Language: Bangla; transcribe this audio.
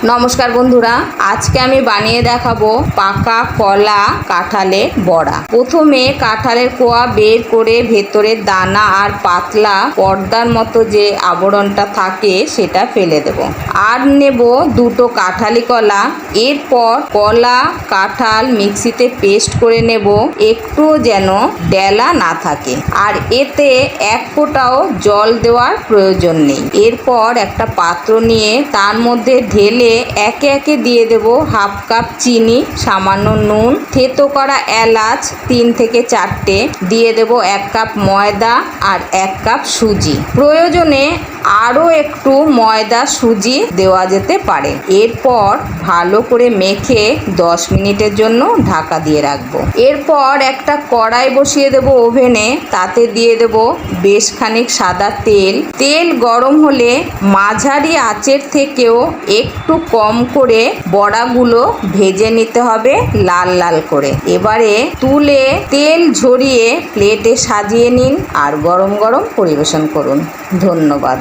নমস্কার বন্ধুরা, আজকে আমি বানিয়ে দেখাবো পাকা কলা কাঁঠালের বড়া। প্রথমে কাঁঠালের কোয়া বের করে ভেতরের দানা আর পাতলা পর্দার মতো যে আবরণটা থাকে সেটা ফেলে দেব। আর নেব দুটো কাঁঠালি কলা। এরপর কলা কাঁঠাল মিক্সিতে পেস্ট করে নেব, একটুও যেন ডেলা না থাকে। আর এতে এক ফোঁটাও জল দেওয়ার প্রয়োজন নেই। এরপর একটা পাত্র নিয়ে তার মধ্যে ঢেলে একে একে দিয়ে দেব হাফ কাপ চিনি, সামান্য নুন, থেতো করা এলাচ 3 থেকে 4টে, দিয়ে দেব 1 কাপ ময়দা আর 1 কাপ সুজি। প্রয়োজনে আরও একটু ময়দা সুজি দেওয়া যেতে পারে। এরপর ভালো করে মেখে 10 মিনিটের জন্য ঢাকা দিয়ে রাখবো। এরপর একটা কড়াই বসিয়ে দেব ওভেনে, তাতে দিয়ে দেব বেশ খানিক সাদা তেল। তেল গরম হলে মাঝারি আঁচের থেকেও একটু কম করে বড়াগুলো ভেজে নিতে হবে লাল লাল করে। এবারে তুলে তেল ঝরিয়ে প্লেটে সাজিয়ে নিন আর গরম গরম পরিবেশন করুন। ধন্যবাদ।